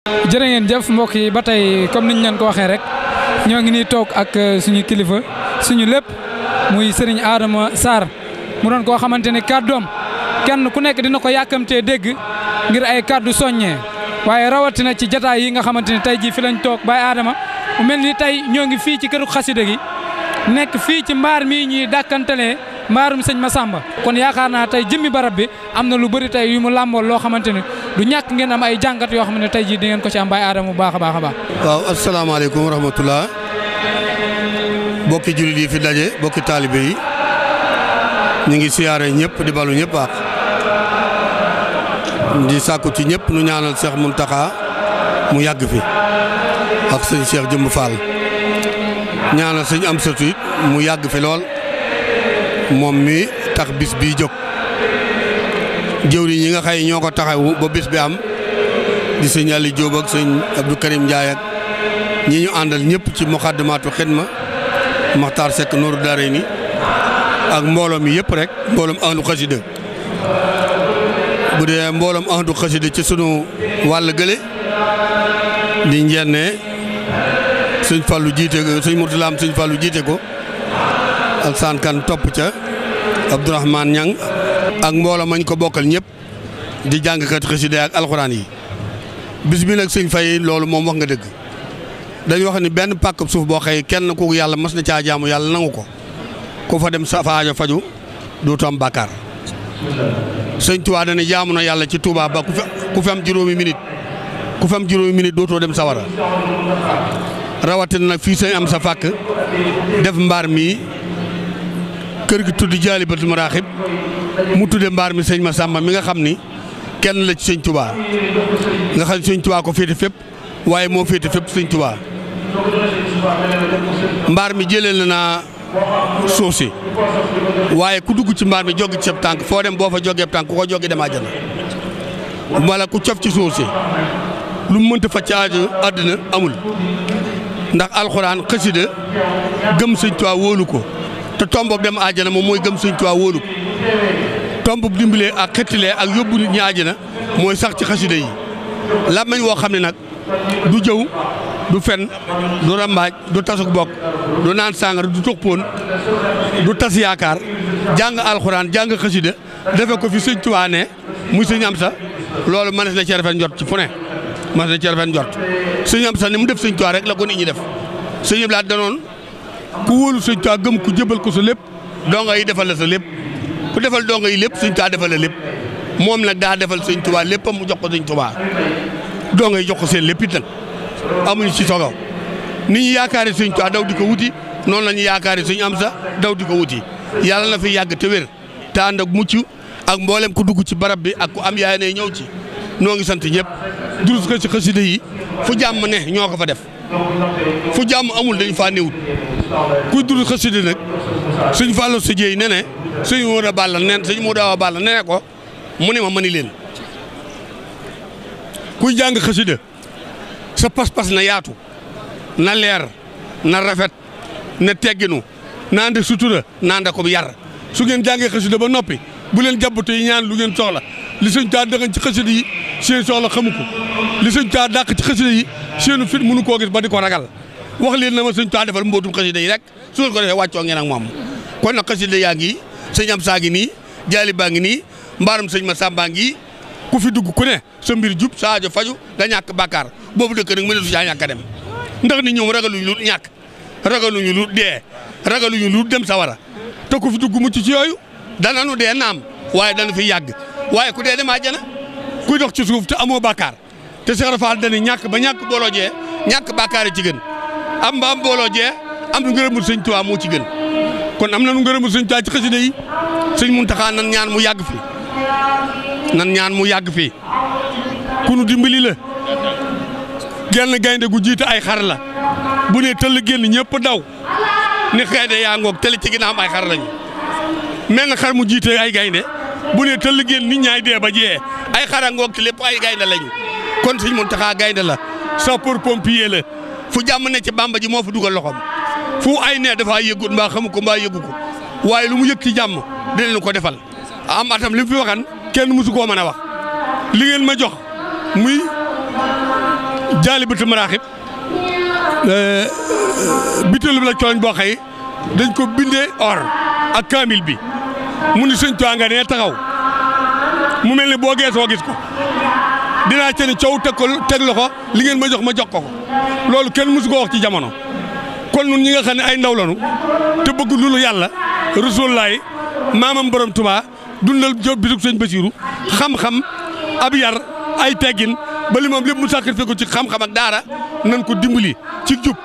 jërë ngeen jëf mbokk yi ba tey comme niñ leen ko waxee rek ñoo ngi nii toog ak suñu kilifa suñu lépp muy Serigne Adama Sarr mu doon koo xamante ne kàddoom kenn ku nekk dina ko yàkkamtee dégg ngir ay kàddu soññee waaye rawatina ci jataay yi nga xamante ne tey jii fi lañ toog Baye Adama mu mel ni tey ñoo ngi fii ci këru xasida gi nekk fii ci mbaar mii ñuy dàkkantalee mbaarum sëñ Massamba kon yaakaar naa tey jëmmi barab bi am na lu bëri tey yu mu làmbool loo xamante ne du ñàkk ngeen am ay jàngat yoo xam ne tey jii di ngeen ko ci am Baye Adama bu baax a baax a baax. waaw asalaamaaleykum wa rahmatulah bokki jullit yi fi daje bokki taalibe yi ñu ngi siyaare ñëpp di balu ñëpp ak di sàkku ci ñëpp nu ñaanal Cheikh Mountakha mu yàgg fi ak sëñ Cheikh Jëmb Fall ñaanal sëñ Amsatou it mu yàgg fi lool moom mi tax bis bii jóg jëwriñ ñi nga xay ñoo ko taxawu ba bis bi am di sëñ Ali Diop ak sëñ Abdou Karim Ndiaye ak ñi ñu àndal ñëpp ci Moukhaddamatoul Khidma Makhtar Seck Nourou Darayni ak mbooloo mi yëpp rek mbooloom ahlu xasida bu dee mbooloom ahlu xasida ci sunu wàll gële di njenne sëñ Fallou jiite ko sëñ Mourtalaam sëñ Fallou jiite ko ak Kan topp ca Abdourahmane Niang ak mbooloo mañ ko bokkal ñëpp di jàngkat xasida ak alxuraan yi bis bi nag sëñ Faye loolu moom wax nga dëgg dañu wax ni benn pàkk suuf boo xëy kenn ku yàlla mas na caa jaamu yàlla nangu ko ku fa dem sa faajo faju dootu am bàkkaar sëñ Tuubaa dana jaamu na yàlla ci Tuubaa ba ku fi am juróomi minute dootoo dem sawara rawatina nag fii sëñ am sa fàkk def mbaar mi kër gi tudd Jaalibatul Maraaxib mu tudde mbaar mi sëñ Massamba mi nga xam ni kenn la ci sëñ Tuubaa nga xam sëñ Tuubaa ko féete fépp waaye moo féete fépp sëñ Tuubaa mbaar mi jëlee la naa suuf si waaye ku dugg ci mbaar mi joggi ci sab tànk foo dem boo fa joggee tànk ku ko joggi dem àjjana wala ku cof ci suuf si lu mu mënta faj ci àddina amul ndax alxuraan xasida gëm sëñ Tuubaa wóolu ko te tombob dem àjjana moom mooy gëm sëñ Tuubaa wóolu ko tombob dimbalee ak xettilee ak yóbbu nit ñi àjjana mooy sax ci xasida yi làmmiñ woo xam ne nag du jëw du fen du rambaaj du tasuk bokk du naan sàngara du tux poon du tas yaakaar jàng alxuraan jàng xasida defe ko fi sëñ Tuubaa ne muy sëñ am sa loolu mënees na ci rafet njort ci fu ne mënees na ci rafet njort sëñ am sa ni mu def sëñ Tuubaa rek la ko nit ñi def sëñ bi laa danoon ku wóolu sëñ Tuubaa gëm ku jëbal ko sa lépp donga yi defal la sa lépp ku defal donga yi lépp sëñ Tuubaa defal la lépp moom nag daa defal sëñ Tuubaa léppam mu jox ko sëñ Tuubaa donga yi jox ko seen lépp it nag amuñu ci solo ni ñu yaakaari sëñ Tuubaa daw di ko wuti noonu la ñu yaakaari sëñ am sa daw di ko wuti yàlla na fi yàgg te wér te ànd ak mucc ak mboolem ku dugg ci barab bi ak ku am yaay ne ñëw ci noo ngi sant ñëpp durus ko ci xasida yi fu jàmm ne ñoo ko fa def fu jàmm amul dañ faa néewut kuy durus xasida nag sëñ Fallou sa jéey ne ne sëñ Mooda Balla nen sëñ Mooda Balla ne ne ko mu ne ma mani leen kuy jàng xasida sa pas-pas na yaatu na leer na rafet na tegginu na ànd sutura na ànd ko yar su ngeen jàngee xasida ba noppi bu leen jàbbatu yi ñaan lu ngeen soxla li sëñ Tuubaa dëxañ ci xasida yi seen soxla xamu ko li sëñ Tuubaa dàq ci xasida yi seenu fit mënu koo gis ba di ko ragal wax leen na ma sëñ Tuubaa defal mbootum xasida yi rek su ngeen ko defee wàccoo ngeen ak moom kon nag xasida yaa ngi sëñ am saa ngi nii jaali baa ngi nii mbaarum sëñ Massamba ngi ku fi dugg ku ne sa mbir jub sa aajo faju nga ñàkk bàkkaar boobu dëkk nag mënatu caa ñàkk a dem ndax ni ñoom ragaluñu lu ñàkk ragaluñu lu dee ragaluñu lu dem sawara te ku fi dugg mucc ci yooyu dananu dee naam waaye dana fi yàgg waaye ku dee dem àjjana kuy dox ci suuf te amoo bàkkaar te Cheikh Rafal dani ñàkk ba ñàkk booloo jee ñàkk bàkkaar yi ci gën am ba am booloo jee am nu ngërëmul sëñ Tuubaa moo ci gën kon am na nu ngërëmul sëñ Tuubaa ci xasida yi sëñ Muntaxa nan ñaan mu yàgg fi nan ñaan mu yàgg fi ku nu dimbali la genn gaynde gu jiite ay xar la bu ne tëll génn ñëpp daw ni gaynde yaa ngoog tëll ci ginnaaw ay xar lañu mel na xar mu jiite ay gaynde bu ne tëll génn nit ñaay dee ba jiyee ay xar a ngoog te lépp ay gaynde lañu kon sëñ Muntaxa gaynde la sapeur pompier la fu jàmm ne ci Bàmba ji moo fa dugal loxoom fu ay ne dafa yëgut mbaa xamu ko mbaa yëgu ko waaye lu mu yëg ci jàmm dinañ ko defal am atam li mu fi waxan kenn mësu koo mën a wax li ngeen ma jox muy Jaalibatu Maraaxib bitéelu la cooñ boo xëy dañ ko bindee or ak kaamil bi mu ni sëñ Tuubaa nga nee taxaw mu mel ni boo geesoo gis ko dinaa ca ni coow teg loxo li ngeen ma jox ko loolu kenn mësu ko wax ci jamono kon nun ñi nga xam ne ay ndaw lanu te bëgg lu yàlla Rasulullaay maamam borom Tuubaa dundal bisub sëñ Basiiru xam-xam ab yar ay teggin ba li moom lépp mu sacrifié ko ci xam-xam ak daara nan ko dimbali ci jub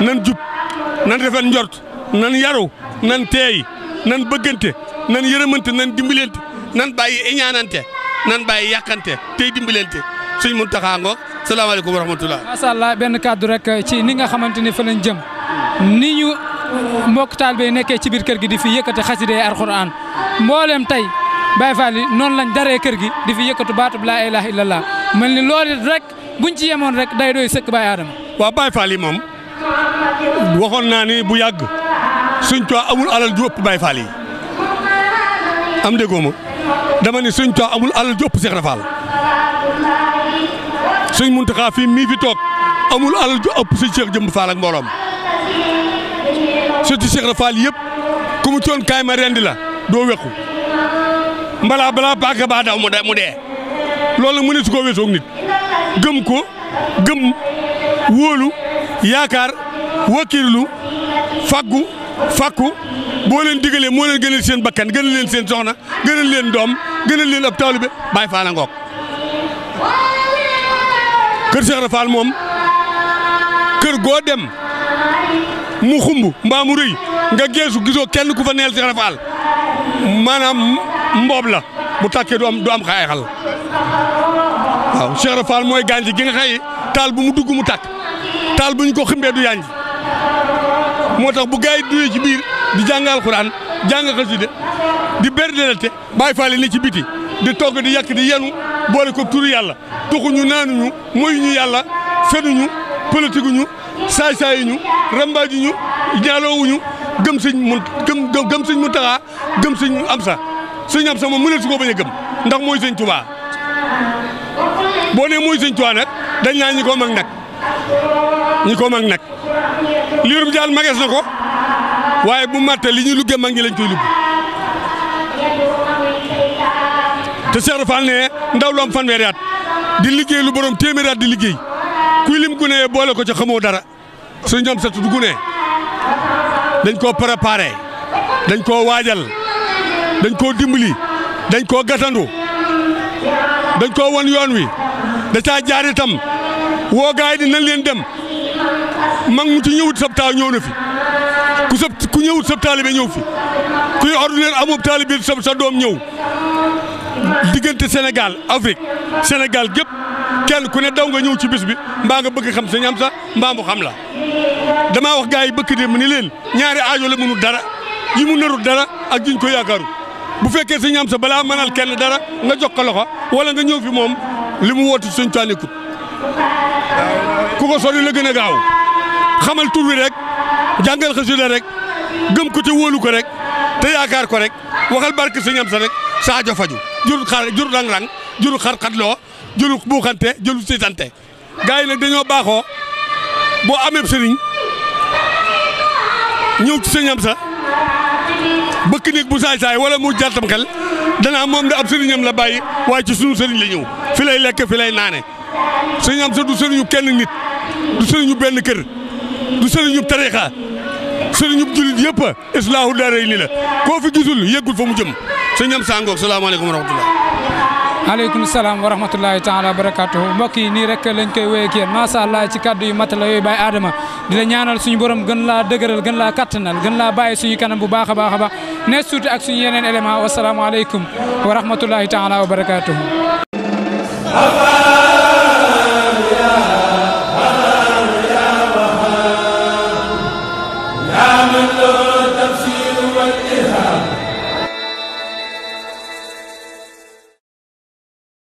nan rafet njort nan yaru nan teey nan bëggante nan yërëmante nan dimbalante nan bàyyi iñaanante nan bàyyi yàqante tey dimbalante sëñ Muntaxa ngoog salaamaaleykum wa rahmatullah. macha allah benn kàddu rek ci ni nga xamante ni fa lañ jëm ni ñu mbokk taalibe nekkee ci biir kër gi di fi yëkkati xasida alxuraan mboolem tey Baye Fall yi noonu lañ daree kër gi di fi yëkkatu baatub laa ilaaha illallah mel ni loolu rek buñ ci yemoon rek day doy sëkk Baye Adama. waaw Baye Fall yi moom waxoon naa ni bu yàgg Sëñ Tuubaa amul alal ju ëpp Baye Fall yi am déggoo ma dama ni Sëñ Tuubaa amul alal ju ëpp Cheikh Ibra Fall Sëñ Muntaxa fii mii fi toog amul alal ju ëpp Sëñ Cheikh Jëmb Fall ak mbooloom surtout Cheikh Ibra Fall yëpp ku mu coon kaay ma rendi la doo wequ balaa paaka baa daw mu dee loolu mu ne su ko weesoog nit gëm ko gëm wóolu yaakaar wakiirlu fakku boo leen digalee moo leen gënal seen bakkan gënal leen seen soxna gënal leen doom gënal leen ab taalibe Baay Faal a ngoog kër Cheikh Ibra Fall moom kër goo dem mu xumb mbaa mu rëy nga geesu gisoo kenn ku fa neel Cheikh Ibra Fall maanaam mboob la bu tàkkee du am xaay xal waaw Cheikh Ibra Fall mooy gàncax gi nga xëy taal bu mu dugg mu tàkk taal bu ñu ko ximbee du yànji moo tax bu gars yi duyee ci biir di jàng alxuraan jàng xasida di berdelante Baay Faal ne ci biti di togg di yàq di yenu boole ko turu yàlla tuxuñu naanuñu moyuñu yàlla fenuñu politikuñu saay-saayuñu rambaajuñu ñaaloowuñu gëm sëñ Muntaxa gëm sëñ Amsa moom mënee su ko bañ a gëm ndax mooy sëñ Tuubaa boo nee mooy sëñ Tuubaa nag dañ naa ñi ko mag nag liir bu jaal magees na ko waaye bu matte li ñuy luggee mag ñi lañ koy lugg te Cheikh Ibra Fall ne ndaw lu am fanweeri at di liggéey lu borom téeméeri at di liggéey kuy lim gune boole ko ca xamoo dara sëñ Amsa du gune dañ koo préparé dañ koo waajal dañ koo dimbali dañ koo gatandu dañ koo won yoon wi da caa jaar itam woo gaay di nañ leen dem mag mu ci ñëwut sab taaw ñëw na fi ku ñëwut sab taalibe ñëw fi kuy ordinaire amub taalibe sa doom ñëw diggante Sénégal Afrique Sénégal gépp kenn ku ne daw nga ñëw ci bis bi mbaa nga bëgg xam sëñ Amsa mbaa mu xam la damaa wax gaay yi bëkk dem ni leen ñaari aajo la mënul dara ji mu narut dara ak jiñ ko yaakaaru bu fekkee sëñ Amsa balaa mënal kenn dara nga jox ko loxo wala nga ñëw fi moom li mu wootu sëñ Tuubaa nekkut ku ko sori la gën a gaaw xamal tur wi rek jàngal xasida rek gëm ko te wóolu ko rek te yaakaar ko rek waxal barke sëñ Amsa rek saajo faju jurul rang-rang jurul xar-xatloo jurul buuxante jurul siitante gars yi nag dañoo baaxoo boo amee sëriñ ñëw ci sëñ Amsa bëkk néeg bu saay-saay wala mu jàttam xel danaa moom da ab sëriñam la bàyyi waaye ci sunu sëriñ la ñëw fi lay lekk fi lay naane sëñ Amsa du sëriñu kenn nit du sëriñu benn kër du sëriñu tariixa sëriñu julit yëpp islaahu daaray ni la koo fi gisul yëggul fa mu jëm sëñ Amsa ngoog salaamaaleykum wa rahmatullah aleykum salaam wa rahmatullahi taala wa barakatuhu mbokk yi nii rek lañ koy wéy ak yéen macha allah ci kaddu yu mat la yooyu Baye Adama di la ñaanal suñu borom gën laa dëgëral gën laa kattanal gën laa bàyyi suñu kanam bu baax a baax ne suuti ak suñu yeneen élément wasalaamaaleykum wa rahmatullahi taala wa barakatuhu